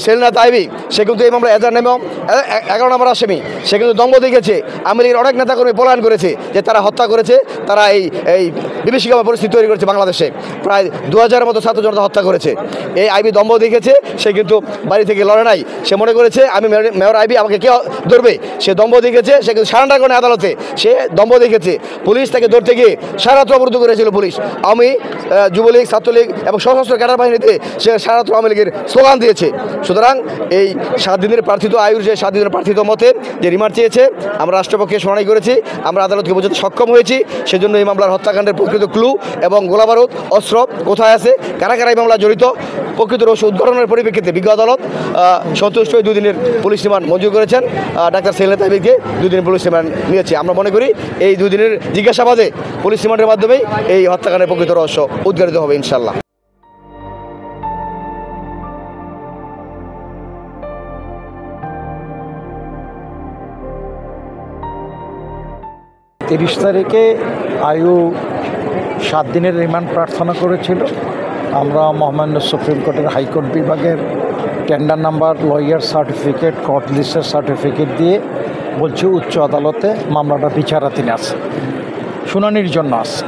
সেলিনা তাইবি, সে কিন্তু এই মামলা এজার নেমে 11 নম্বর আসামি। সে কিন্তু দম্ভ দেখিয়েছে, আওয়ামী লীগের অনেক নেতাকর্মী পলায়ন করেছে, যে তারা হত্যা করেছে, তারা এই বিভীষিকাময় পরিস্থিতি তৈরি করেছে বাংলাদেশে। প্রায় 2000-এর মতো ছাত্র জনতা হত্যা করেছে। এই আইবি দম্ভ দেখেছে, সে কিন্তু বাড়ি থেকে লড়ে নাই। সে মনে করেছে আমি মেয়র আইবি, আমাকে কে ধরবে। সে দম্ভ দেখেছে, সে কিন্তু সারেন্ডার করে আদালতে। সে দম্ভ দেখেছে, পুলিশ তাকে ধরতে গিয়ে সারাত্র অবরুদ্ধ করেছিল পুলিশ। আমি যুবলীগ, ছাত্রলীগ এবং সশস্ত্র ক্যাডার বাহিনীতে সে সারাত্র আওয়ামী লীগের স্লোগান দিয়েছে। সুতরাং এই 7 দিনের প্রার্থিত আয়ুর, যে 7 দিনের প্রার্থিত মতে যে রিমান্ড চেয়েছে, আমরা রাষ্ট্রপক্ষে শুনানি করেছি, আমরা আদালতকে বোঝাতে সক্ষম হয়েছি। সেজন্য এই মামলার হত্যাকাণ্ডের প্রকৃত ক্লু এবং গোলাবারুদ, অস্ত্র কোথায় আছে, কারা কারা এই মামলা জড়িত, প্রকৃত রহস্য উদ্ঘাটনের পরিপ্রেক্ষিতে বিজ্ঞ আদালত সন্তুষ্ট হয়ে 2 দিনের পুলিশ রিমান্ড মঞ্জুর করেছেন। ডাক্তার সেলিনা তাইবিকে 2 দিনের পুলিশ রিমান্ড নিয়েছে। আমরা মনে করি এই 2 দিনের জিজ্ঞাসাবাদে পুলিশ রিমান্ডের মাধ্যমেই এই হত্যাকাণ্ডের প্রকৃত রহস্য উদ্ঘাটিত হবে ইনশাল্লাহ। 30 তারিখে আয়ু 7 দিনের রিমান্ড প্রার্থনা করেছিল। আমরা মহামান্য সুপ্রিম কোর্টের হাইকোর্ট বিভাগের tender number, lawyer certificate, court লিস্টের সার্টিফিকেট দিয়ে বলছি উচ্চ আদালতে মামলাটা বিচারাধীন আছে, শুনানির জন্য আছে।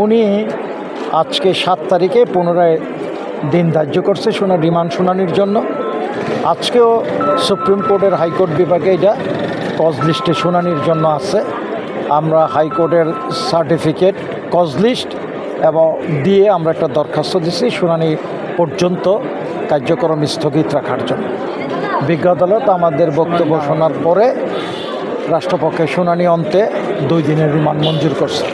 উনি আজকে 7 তারিখে পুনরায় দিন ধার্য করছে রিমান্ড শুনানির জন্য। আজকেও সুপ্রিম কোর্টের হাইকোর্ট বিভাগে এটা কজ লিস্টে শুনানির জন্য আছে। আমরা হাইকোর্টের সার্টিফিকেট, কজ লিস্ট এবং দিয়ে আমরা একটা দরখাস্ত দিচ্ছি শুনানি পর্যন্ত কার্যক্রম স্থগিত রাখার জন্য। বিজ্ঞ আদালত আমাদের বক্তব্য শোনার পরে রাষ্ট্রপক্ষের শুনানি অন্তে 2 দিনের রিমান্ড মঞ্জুর করছে।